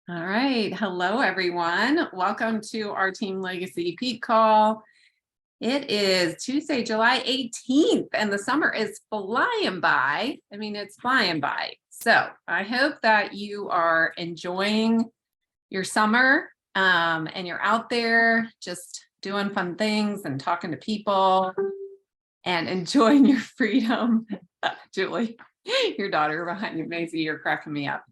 All right. Hello, everyone. Welcome to our Team Legacy Peak Call. It is Tuesday, July 18th, and the summer is flying by. I mean, it's flying by. So I hope that you are enjoying your summer and you're out there just doing fun things and talking to people and enjoying your freedom. Julie, your daughter behind you, Maisie, you're cracking me up.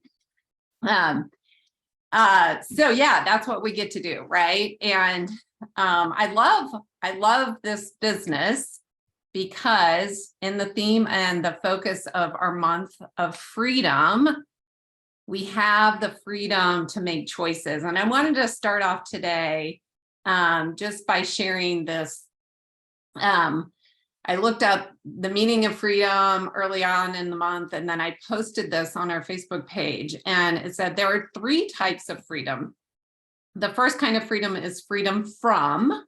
So yeah, that's what we get to do, right? And I love this business because in the theme and the focus of our month of freedom, we have the freedom to make choices. And I wanted to start off today just by sharing this. I looked up the meaning of freedom early on in the month, and then I posted this on our Facebook page, and it said there are three types of freedom. The first kind of freedom is freedom from.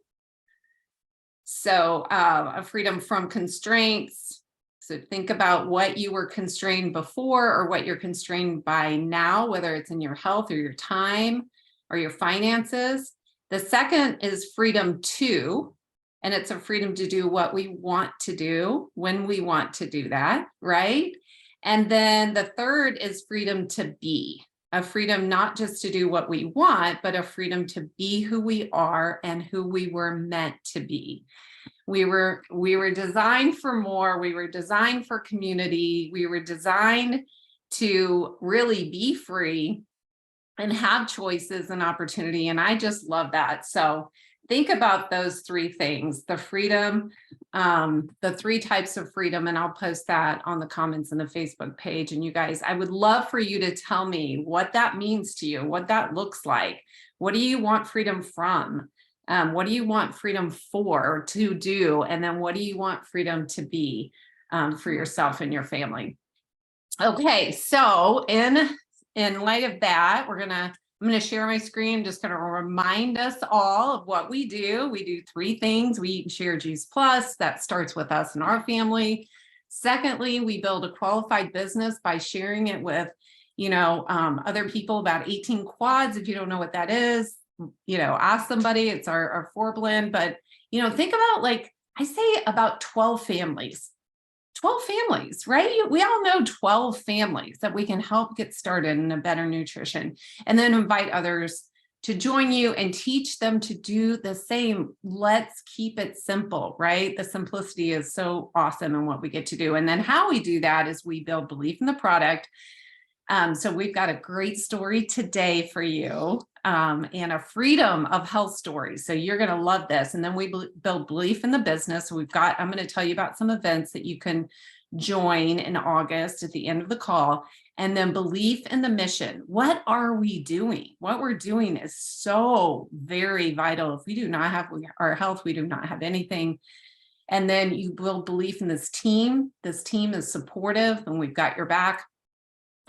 So a freedom from constraints. So think about what you were constrained before or what you're constrained by now, whether it's in your health or your time or your finances. The second is freedom to. And it's a freedom to do what we want to do when we want to do that, right? And then the third is freedom to be, a freedom not just to do what we want, but a freedom to be who we are and who we were meant to be. We were designed for more. We were designed for community. We were designed to really be free and have choices and opportunity. And I just love that. So think about those three things, the freedom, the three types of freedom, and I'll post that on the comments in the Facebook page. And you guys, I would love for you to tell me what that means to you, what that looks like. What do you want freedom from? What do you want freedom for, to do? And then what do you want freedom to be for yourself and your family? Okay, so in light of that, I'm going to share my screen, just going to remind us all of what we do. We do three things. We eat and share Juice Plus. That starts with us and our family. Secondly, we build a qualified business by sharing it with, other people, about 18 quads. If you don't know what that is, ask somebody. It's our 4 blend. But, think about, like I say, about 12 families. 12 families, right? We all know 12 families that we can help get started in a better nutrition, and then invite others to join you and teach them to do the same. Let's keep it simple, right? The simplicity is so awesome in what we get to do. And then how we do that is we build belief in the product. So we've got a great story today for you, and a freedom of health story. So you're going to love this. And then we build belief in the business. So I'm going to tell you about some events that you can join in August at the end of the call. And then belief in the mission. What are we doing? What we're doing is so very vital. If we do not have our health, we do not have anything. And then you build belief in this team. This team is supportive and we've got your back.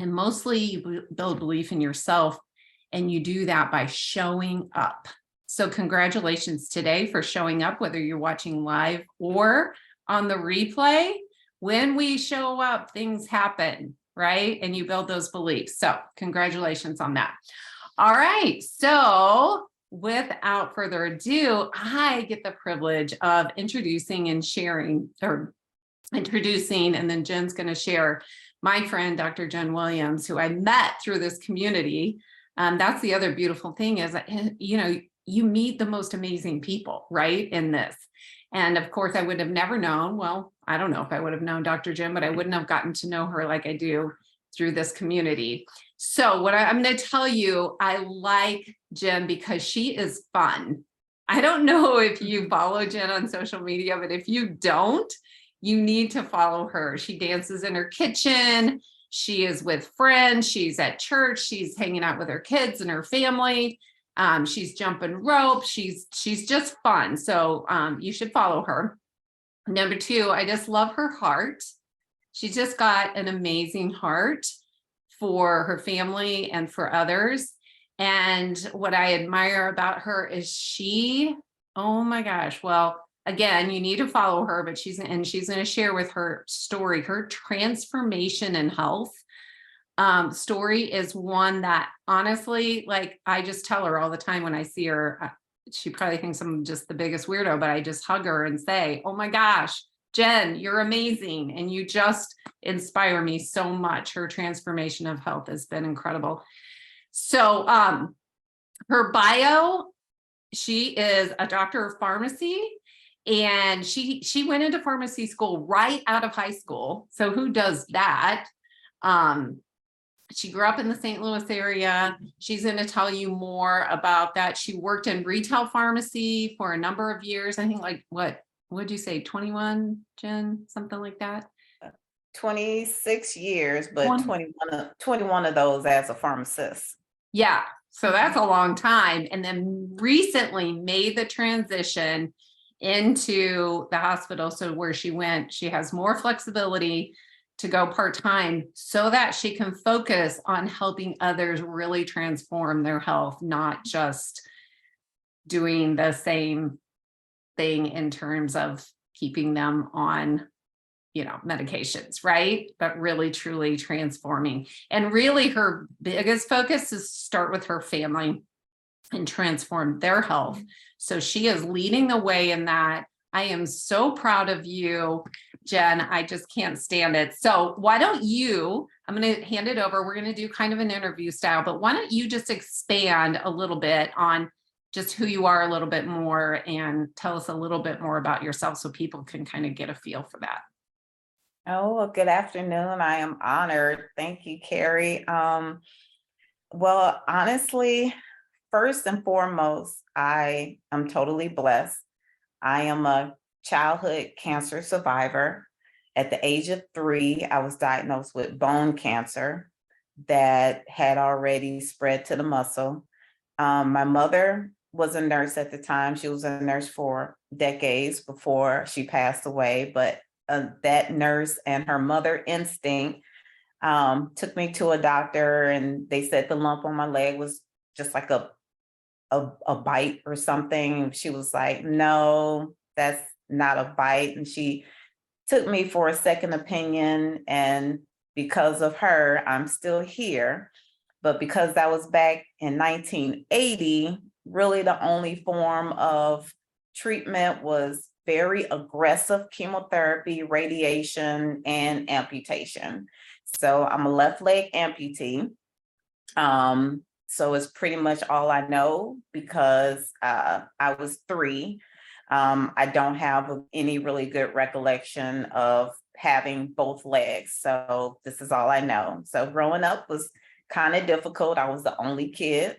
And mostly you build belief in yourself, and you do that by showing up. So congratulations today for showing up, whether you're watching live or on the replay. When we show up, things happen, right? And you build those beliefs. So congratulations on that. All right. So without further ado, I get the privilege of introducing, and then Jen's going to share my friend, Dr. Jenn Williams, who I met through this community. That's the other beautiful thing is, you meet the most amazing people, right, in this. And of course, I would have never known, well, I don't know if I would have known Dr. Jenn, but I wouldn't have gotten to know her like I do through this community. So what I'm going to tell you, I like Jenn because she is fun. I don't know if you follow Jenn on social media, but if you don't, you need to follow her. She dances in her kitchen. She is with friends. She's at church. She's hanging out with her kids and her family. She's jumping rope. She's just fun. So you should follow her. Number 2, I just love her heart. She's just got an amazing heart for her family and for others. And what I admire about her is oh my gosh, well, again, you need to follow her, but she's going to share with her story, her transformation in health story is one that honestly, like, I just tell her all the time when I see her. She probably thinks I'm just the biggest weirdo, but I just hug her and say, oh my gosh, Jen, you're amazing. And you just inspire me so much. Her transformation of health has been incredible. So her bio, she is a doctor of pharmacy, and she went into pharmacy school right out of high school. So who does that? She grew up in the St. Louis area. She's going to tell you more about that. She worked in retail pharmacy for a number of years. I think, like, what would you say, 21, Jen? Something like that? 26 years, but 20. 21 of those as a pharmacist. Yeah. So that's a long time. And then recently made the transition into the hospital. So where she went, she has more flexibility to go part-time so that she can focus on helping others really transform their health, not just doing the same thing in terms of keeping them on, medications, right? But really truly transforming. And really her biggest focus is start with her family and transform their health. So she is leading the way in that. I am so proud of you, Jen. I just can't stand it. So why don't you, I'm going to hand it over. We're going to do kind of an interview style, but why don't you just expand a little bit on just who you are a little bit more and tell us a little bit more about yourself so people can kind of get a feel for that. Oh, well, good afternoon. I am honored. Thank you, Carrie. Well, honestly, first and foremost, I am totally blessed. I am a childhood cancer survivor. At the age of 3, I was diagnosed with bone cancer that had already spread to the muscle. My mother was a nurse at the time. She was a nurse for decades before she passed away, but that nurse and her mother instinct took me to a doctor, and they said the lump on my leg was just like a bite or something. She was like, no, that's not a bite. And she took me for a second opinion. And because of her, I'm still here. But because that was back in 1980, really the only form of treatment was very aggressive chemotherapy, radiation, and amputation. So I'm a left leg amputee. So it's pretty much all I know because I was 3. I don't have any really good recollection of having both legs. So this is all I know. So growing up was kind of difficult. I was the only kid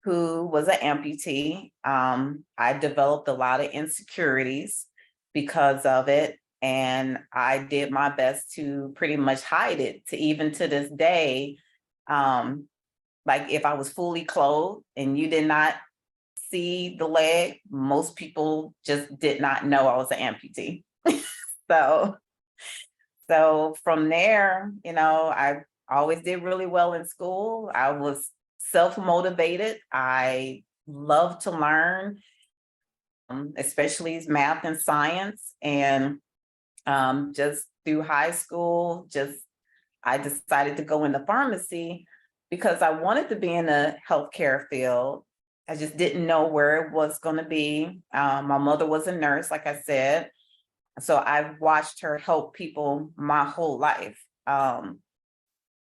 who was an amputee. I developed a lot of insecurities because of it. And I did my best to pretty much hide it, to even to this day. Like if I was fully clothed and you did not see the leg, most people just did not know I was an amputee. So from there, I always did really well in school. I was self-motivated. I love to learn, especially math and science. And just through high school, I decided to go into pharmacy because I wanted to be in the healthcare field. I just didn't know where it was going to be. My mother was a nurse, like I said. So I've watched her help people my whole life.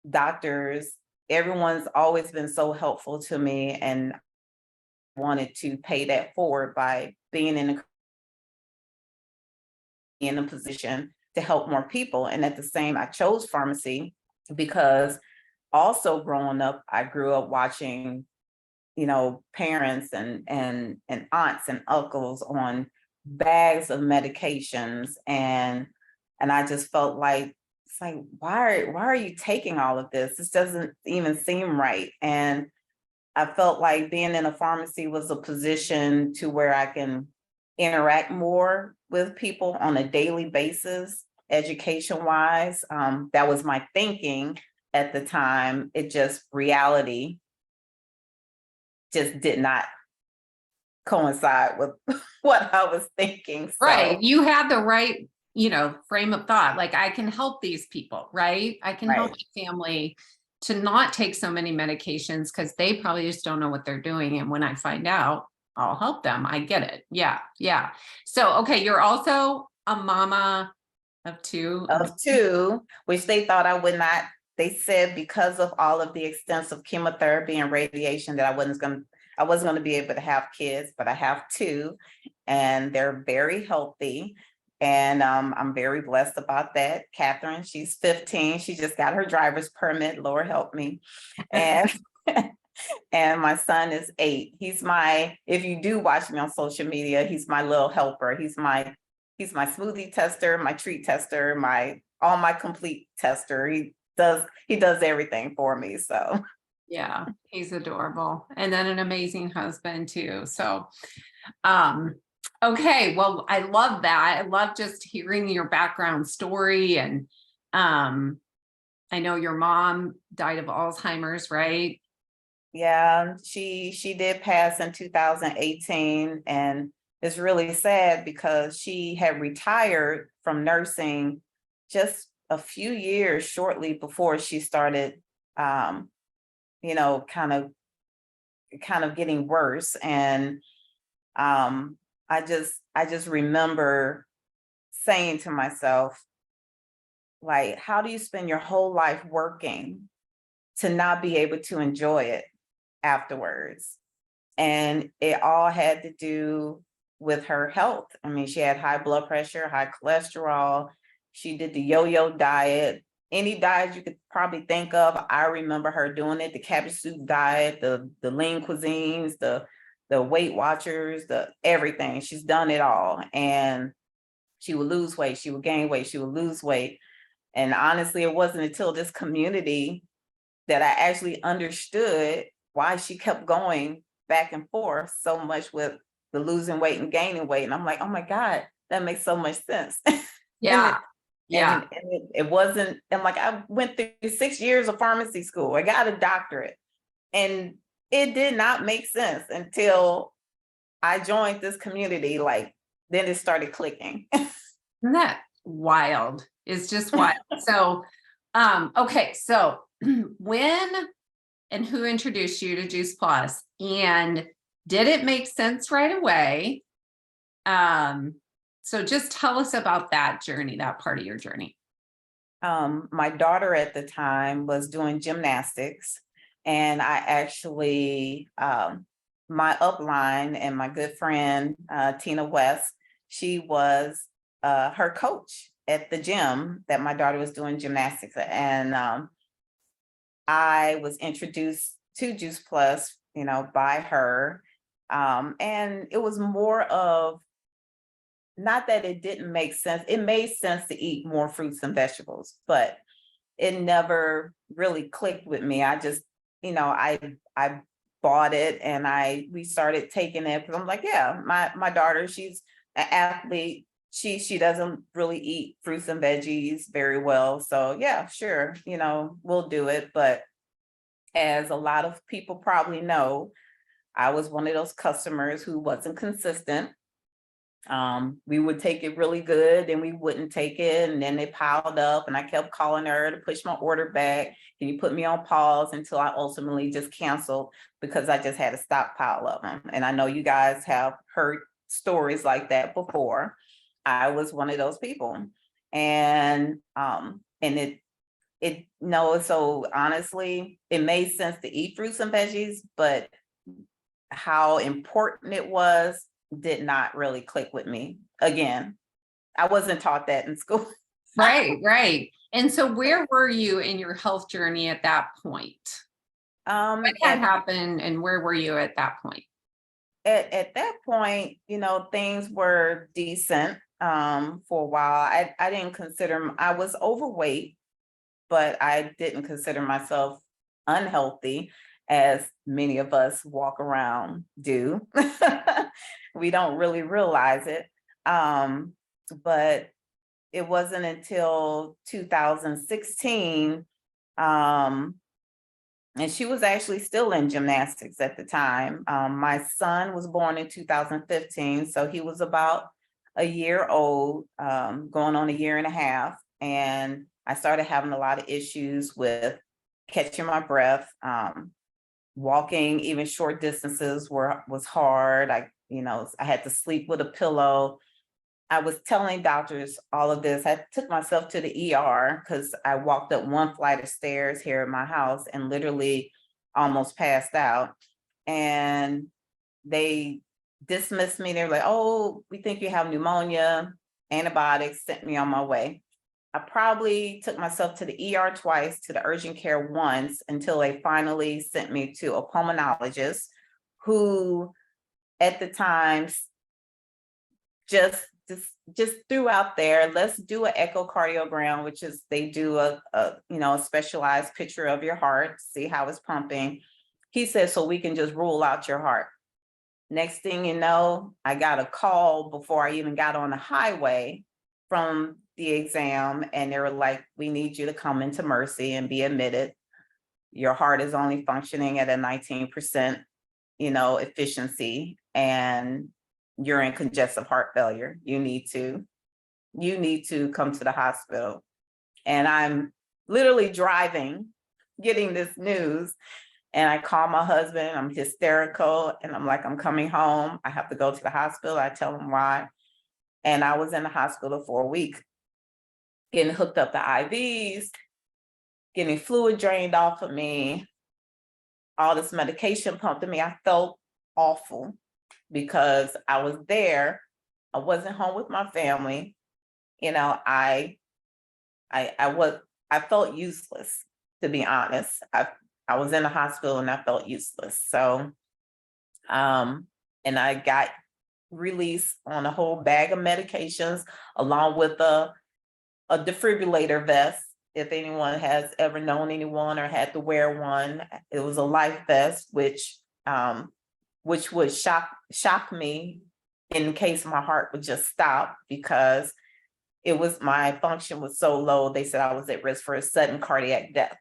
Doctors, everyone's always been so helpful to me, and wanted to pay that forward by being in a position to help more people. And at the same, I chose pharmacy because also growing up, I grew up watching, parents and aunts and uncles on bags of medications, and I just felt like, it's like, why are you taking all of this? This doesn't even seem right. And I felt like being in a pharmacy was a position to where I can interact more with people on a daily basis, education wise. That was my thinking at the time. It just, reality just did not coincide with what I was thinking. So. Right. You had the right, frame of thought. Like, I can help these people, right? I can help your family to not take so many medications because they probably just don't know what they're doing. And when I find out, I'll help them. I get it. Yeah. Yeah. So, okay. You're also a mama of two. Of two, which they thought I would not. They said because of all of the extensive chemotherapy and radiation that I wasn't going to be able to have kids, but I have two, and they're very healthy. And I'm very blessed about that. Catherine, she's 15. She just got her driver's permit. Lord help me. And and my son is 8. If you do watch me on social media, he's my little helper. He's my smoothie tester, my treat tester, all my complete tester. He does everything for me. So Yeah, he's adorable. And then an amazing husband too. So, okay. Well, I love that. I love just hearing your background story. And, I know your mom died of Alzheimer's, right? yeah, she did pass in 2018, and it's really sad because she had retired from nursing just a few years shortly before she started, kind of getting worse. And I just remember saying to myself, like, how do you spend your whole life working to not be able to enjoy it afterwards? And it all had to do with her health. I mean, she had high blood pressure, high cholesterol. She did the yo-yo diet. Any diet you could probably think of, I remember her doing it. The cabbage soup diet, the lean cuisines, the Weight Watchers, the everything. She's done it all. And she would lose weight, she would gain weight, she would lose weight. And honestly, it wasn't until this community that I actually understood why she kept going back and forth so much with the losing weight and gaining weight. And I'm like, oh my God, that makes so much sense. Yeah. Yeah. And it wasn't, and like I went through 6 years of pharmacy school. I got a doctorate, and it did not make sense until I joined this community. Like, then it started clicking. Isn't that wild? It's just wild. So, okay. So when and who introduced you to Juice Plus, and did it make sense right away? So just tell us about that journey, that part of your journey. My daughter at the time was doing gymnastics, and I actually, my upline and my good friend, Tina West, she was her coach at the gym that my daughter was doing gymnastics at. And I was introduced to Juice Plus, by her. And it was more of, not that it didn't make sense. It made sense to eat more fruits and vegetables, but it never really clicked with me. I just, I bought it, and we started taking it because I'm like, yeah, my daughter, she's an athlete. She doesn't really eat fruits and veggies very well. So yeah, sure, we'll do it. But as a lot of people probably know, I was one of those customers who wasn't consistent. We would take it really good, and we wouldn't take it, and then it piled up, and I kept calling her to push my order back. Can you put me on pause, until I ultimately just canceled because I just had a stockpile of them. And I know you guys have heard stories like that before. I was one of those people. And so honestly, it made sense to eat fruits and veggies, but how important it was did not really click with me. Again, I wasn't taught that in school. Right, right. And so where were you in your health journey at that point? What had happened, and where were you at that point? At that point, things were decent for a while. I didn't consider, I was overweight, but I didn't consider myself unhealthy, as many of us walk around do. We don't really realize it. But it wasn't until 2016, and she was actually still in gymnastics at the time. My son was born in 2015, so he was about a year old, going on a year and a half. And I started having a lot of issues with catching my breath. Walking even short distances was hard. I had to sleep with a pillow. I was telling doctors all of this. I took myself to the ER because I walked up one flight of stairs here at my house and literally almost passed out. And they dismissed me. They were like, "Oh, we think you have pneumonia," antibiotics, sent me on my way. I probably took myself to the ER twice, to the urgent care once, until they finally sent me to a pulmonologist who at the time just just threw out there, let's do an echocardiogram, which is they do a specialized picture of your heart, see how it's pumping. He said, so we can just rule out your heart. Next thing you know, I got a call before I even got on the highway from the exam, and they were like, we need you to come into Mercy and be admitted. Your heart is only functioning at a 19%, efficiency, and you're in congestive heart failure. You need to come to the hospital. And I'm literally driving, getting this news. And I call my husband, I'm hysterical. And I'm like, I'm coming home. I have to go to the hospital. I tell him why. And I was in the hospital for a week, getting hooked up to IVs, getting fluid drained off of me, all this medication pumped in me. I felt awful because I was there. I wasn't home with my family. I felt useless, to be honest. I was in the hospital and I felt useless. So, and I got released on a whole bag of medications along with a defibrillator vest. If anyone has ever known anyone or had to wear one, it was a life vest, which would shock me in case my heart would just stop, because my function was so low. They said I was at risk for a sudden cardiac death.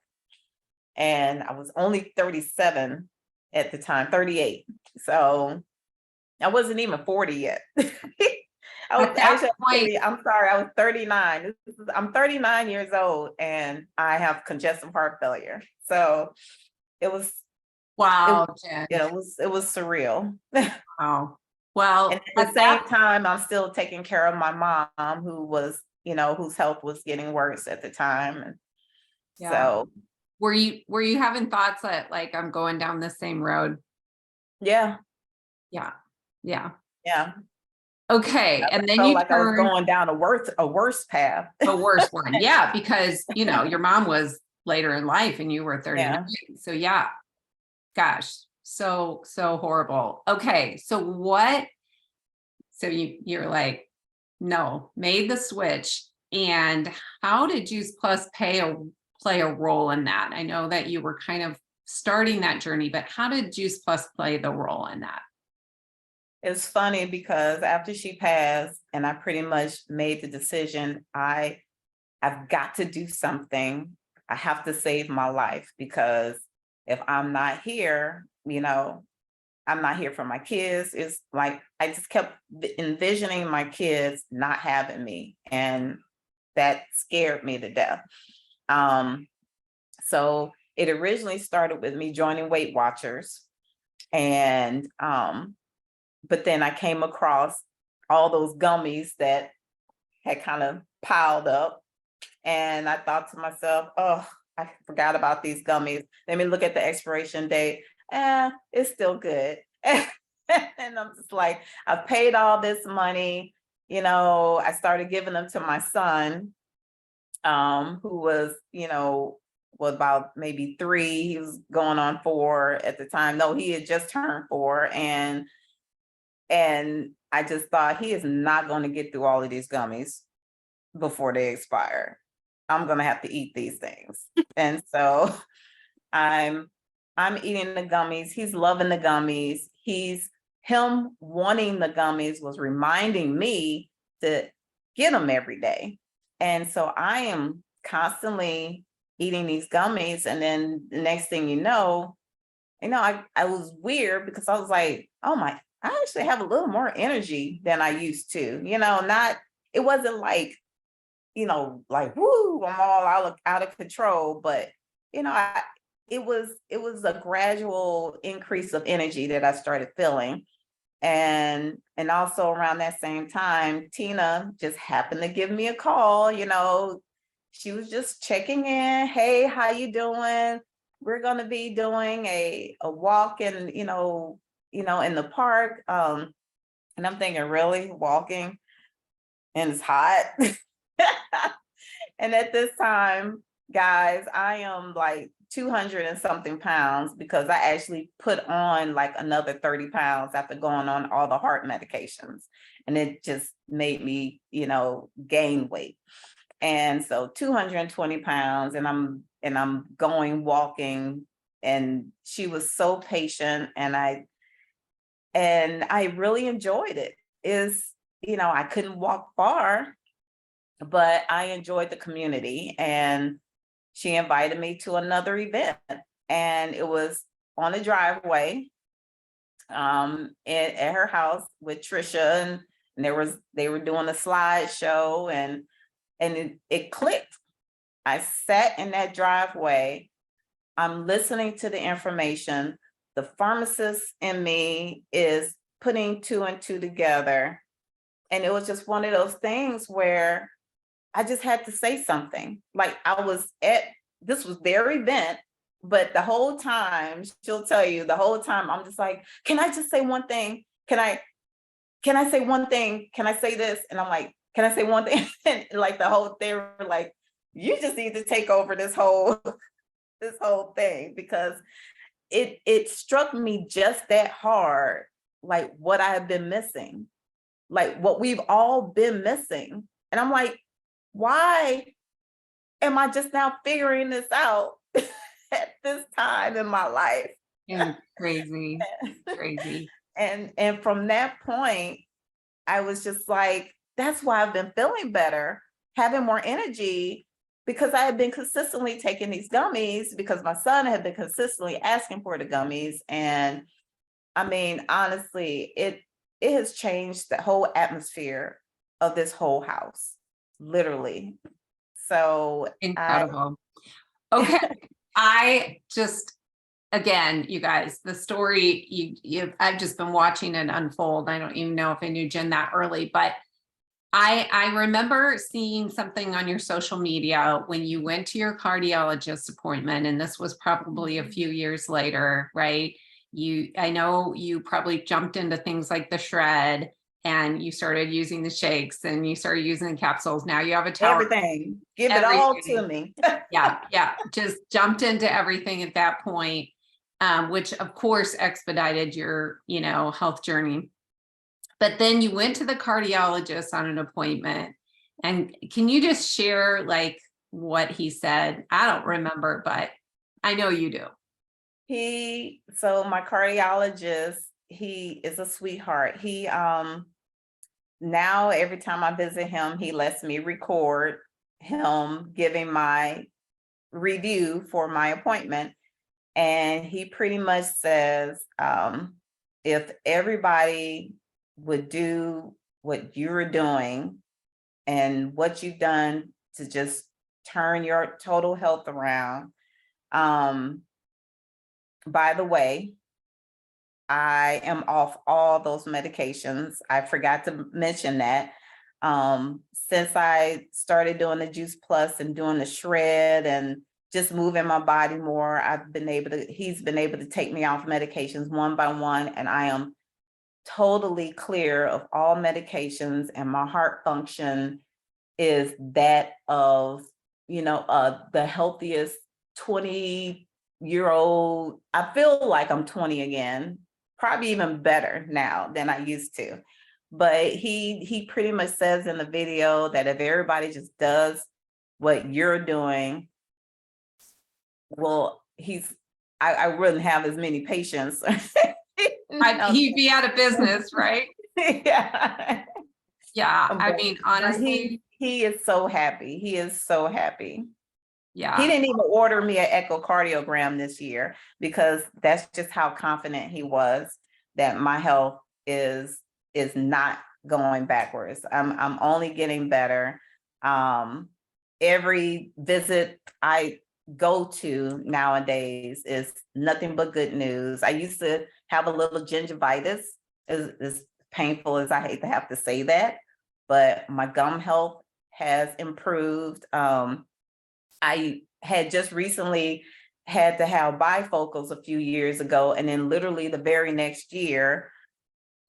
And I was only 37 at the time, 38. So I wasn't even 40 yet. I was 39. I'm 39 years old and I have congestive heart failure. So it was, Wow, Jenn. it was surreal. Wow. Well, and at the same time, I'm still taking care of my mom, who was, whose health was getting worse at the time. And so were you having thoughts that, like, I'm going down the same road? Yeah. Okay. And then felt you like I was going down a worse path. A worse one. Yeah, because your mom was later in life and you were 39. So gosh, so horrible. Okay. So you're like, no, made the switch. And how did Juice Plus play a role in that? I know that you were kind of starting that journey, but how did Juice Plus play the role in that? It's funny because after she passed and I pretty much made the decision, I've got to do something. I have to save my life, because if I'm not here, I'm not here for my kids. It's like I just kept envisioning my kids not having me, and that scared me to death. So it originally started with me joining Weight Watchers, and but then I came across all those gummies that had kind of piled up, and I thought to myself, oh, I forgot about these gummies. Let me look at the expiration date. It's still good. And I'm just like, I've paid all this money. I started giving them to my son, who was, was about maybe 3. He was going on 4 at the time. No, he had just turned 4. And I just thought, he is not going to get through all of these gummies before they expire. I'm going to have to eat these things. And so I'm eating the gummies. He's loving the gummies. Him wanting the gummies was reminding me to get them every day. And so I am constantly eating these gummies. And then the next thing you know, I was weird, because I was like, oh my, I actually have a little more energy than I used to, it wasn't like, like, woo, I'm all out of control, but, it was a gradual increase of energy that I started feeling. And also around that same time, Tina just happened to give me a call, she was just checking in. Hey, how you doing? We're gonna be doing a walk in, in the park. And I'm thinking, really, walking? And it's hot. And at this time, guys, I am like 200 and something pounds because I actually put on like another 30 pounds after going on all the heart medications. And it just made me, gain weight. And so 220 pounds, and I'm going walking, and she was so patient, and I really enjoyed it. I couldn't walk far, but I enjoyed the community, and she invited me to another event, and it was on a driveway at her house with Trisha, and they were doing a slideshow, and it clicked. I sat in that driveway. I'm listening to the information. The pharmacist in me is putting two and two together. And it was just one of those things where I just had to say something. Like, this was their event, but the whole time, she'll tell you, the whole time I'm just like, can I just say one thing? Can I say one thing? Can I say this? And I'm like, can I say one thing? And like they were like, you just need to take over this whole thing, because it struck me just that hard, like what I have been missing, like what we've all been missing. And I'm like, why am I just now figuring this out at this time in my life? And crazy, crazy. And from that point, I was just like, that's why I've been feeling better, having more energy, because I had been consistently taking these gummies, because my son had been consistently asking for the gummies. And I mean, honestly, it has changed the whole atmosphere of this whole house, literally. So Incredible. Okay. I just, again, you guys, the story, I've just been watching it unfold. I don't even know if I knew Jenn that early, but I remember seeing something on your social media when you went to your cardiologist appointment, and this was probably a few years later, right? I know you probably jumped into things like the shred, and you started using the shakes, and you started using the capsules. Now you have a tower. Everything. Give it all to me. Yeah. Just jumped into everything at that point, which of course expedited your, health journey. But then you went to the cardiologist on an appointment. And can you just share like what he said? I don't remember, but I know you do. So my cardiologist, he is a sweetheart. He now every time I visit him, he lets me record him giving my review for my appointment. And he pretty much says, if everybody would do what you're doing and what you've done to just turn your total health around. By the way, I am off all those medications. I forgot to mention that. Since I started doing the Juice Plus and doing the shred and just moving my body more, he's been able to take me off medications one by one, and I am totally clear of all medications, and my heart function is that of, the healthiest 20-year-old. I feel like I'm 20 again, probably even better now than I used to. But he pretty much says in the video that if everybody just does what you're doing, well, I wouldn't have as many patients. He'd be out of business, right? Yeah. Yeah. I mean, honestly, he is so happy. He is so happy. Yeah. He didn't even order me an echocardiogram this year, because that's just how confident he was that my health is not going backwards. I'm only getting better. Every visit, go-to nowadays is nothing but good news. I used to have a little gingivitis, as painful as I hate to have to say that, but my gum health has improved. I had just recently had to have bifocals a few years ago, and then literally the very next year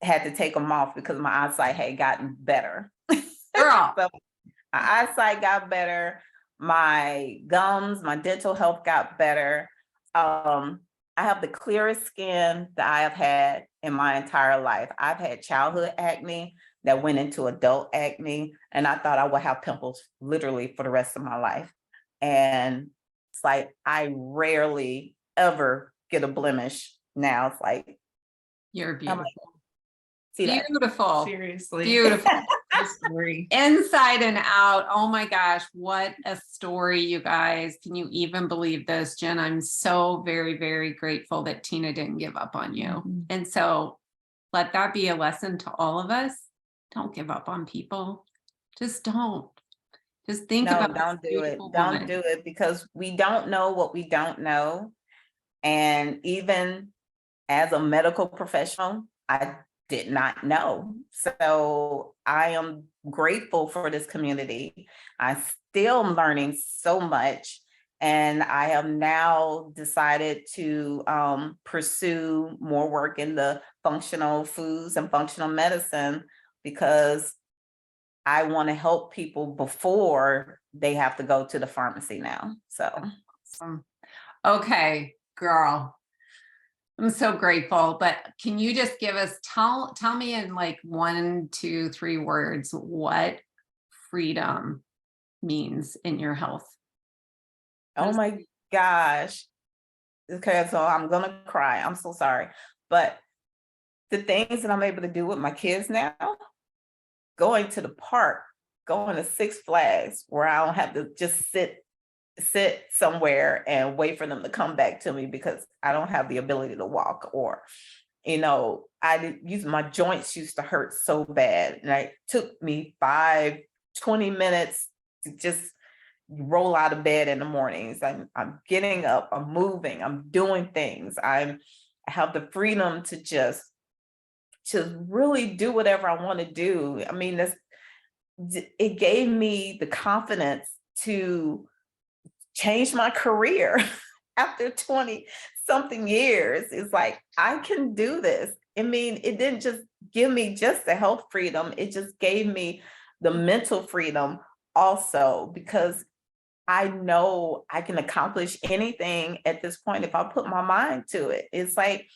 had to take them off because my eyesight had gotten better. Girl, So my eyesight got better, my gums, my dental health got better. I have the clearest skin that I have had in my entire life. I've had childhood acne that went into adult acne, and I thought I would have pimples literally for the rest of my life. And it's like I rarely ever get a blemish now. It's like, you're I'm like, beautiful. see that? Beautiful. Seriously. Beautiful. Good story. Inside and out. Oh my gosh, what a story, you guys. Can you even believe this, Jen? I'm so very, very grateful that Tina didn't give up on you. Mhm. And so let that be a lesson to all of us. Don't give up on people. Just don't. Just think No, about this don't do it. beautiful Don't woman. do it, because we don't know what we don't know. And even as a medical professional, I did not know. So I am grateful for this community. I still am learning so much. And I have now decided to pursue more work in the functional foods and functional medicine, because I want to help people before they have to go to the pharmacy now. So Okay, girl. I'm so grateful, but can you just give us, tell me in like 1, 2, 3 words what freedom means in your health? oh my gosh. Okay, so I'm gonna cry. I'm so sorry. But the things that I'm able to do with my kids now, going to the park, going to Six Flags, where I don't have to just sit somewhere and wait for them to come back to me because I don't have the ability to walk, or my joints used to hurt so bad, and it took me 20 minutes to just roll out of bed in the mornings. I'm getting up, I'm moving, I'm doing things. I have the freedom to just really do whatever I want to do. I mean, it gave me the confidence to change my career after 20 something years. It's like, I can do this. I mean, it didn't just give me just the health freedom, it just gave me the mental freedom also, because I know I can accomplish anything at this point if I put my mind to it. It's like,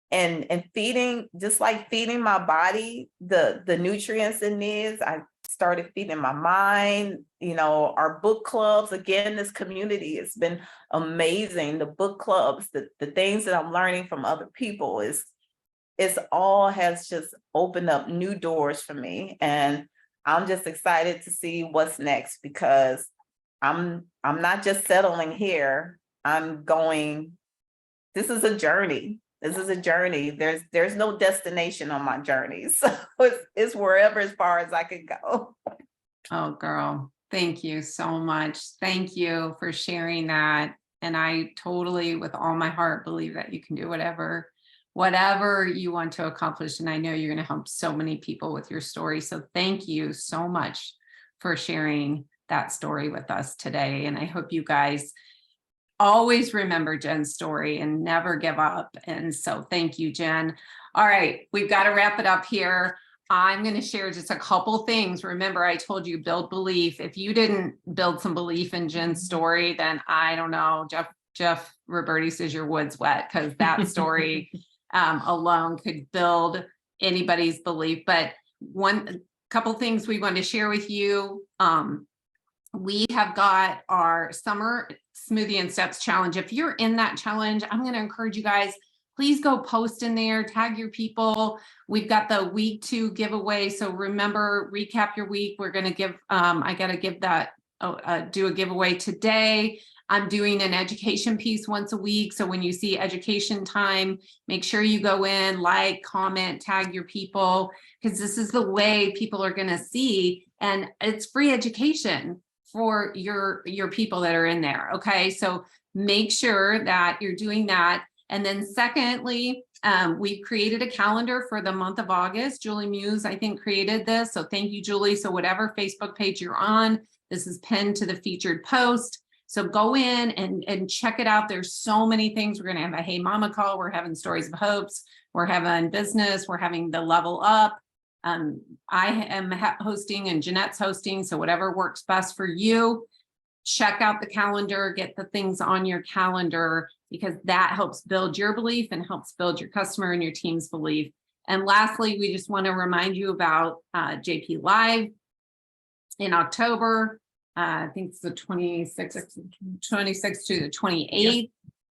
and feeding, just like feeding my body the nutrients it needs, I started feeding my mind. Our book clubs, again, this community has been amazing. The book clubs, the things that I'm learning from other people is all has just opened up new doors for me. And I'm just excited to see what's next, because I'm not just settling here. This is a journey. This is a journey. There's no destination on my journey. So it's wherever, as far as I could go. Oh, girl, thank you so much. Thank you for sharing that. And I totally, with all my heart, believe that you can do whatever you want to accomplish. And I know you're going to help so many people with your story. So thank you so much for sharing that story with us today. And I hope you guys always remember Jen's story and never give up. And so thank you, Jenn. All right, we've got to wrap it up here. I'm going to share just a couple things. Remember, I told you build belief. If you didn't build some belief in Jen's story, then I don't know. Jeff Roberti says your wood's wet, because that story alone could build anybody's belief. But couple things we want to share with you. We have got our summer smoothie and steps challenge. If you're in that challenge, I'm going to encourage you guys, please go post in there, tag your people. We've got the week 2 giveaway. So remember, recap your week. We're going to give, I got to give that, do a giveaway today. I'm doing an education piece once a week. So when you see education time, make sure you go in, like, comment, tag your people, because this is the way people are going to see. And it's free education for your people that are in there. Okay, so make sure that you're doing that. And then secondly, we've created a calendar for the month of August. Julie Muse, I think, created this. So thank you, Julie. So whatever Facebook page you're on, this is pinned to the featured post. So go in and check it out. There's so many things. We're going to have a Hey Mama call. We're having Stories of Hopes. We're having business. We're having the Level Up. I am hosting and Jeanette's hosting. So whatever works best for you, check out the calendar, get the things on your calendar, because that helps build your belief and helps build your customer and your team's belief. And lastly, we just want to remind you about JP Live in October. I think it's the 26th to the 28th. Yep.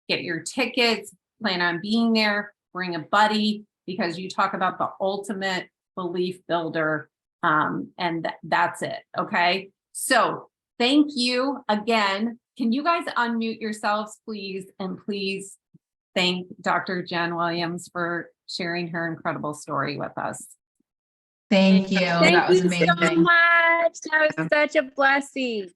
Get your tickets, plan on being there, bring a buddy, because you talk about the ultimate belief builder, and that's it. Okay, so thank you again. Can you guys unmute yourselves, please? And please thank Dr. Jenn Williams for sharing her incredible story with us. Thank you. That was amazing. Thank you so much. That was such a blessing.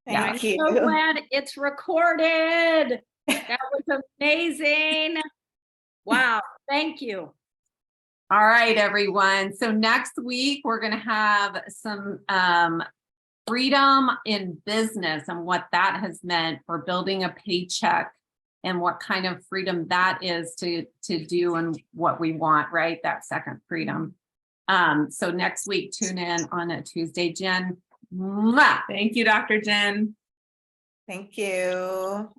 Thank you. I'm so glad it's recorded. That was amazing. Wow. Thank you. All right, everyone. So next week, we're going to have some freedom in business and what that has meant for building a paycheck and what kind of freedom that is to do and what we want, right? That second freedom. So next week, tune in on a Tuesday. Jenn, mwah! Thank you, Dr. Jenn. Thank you.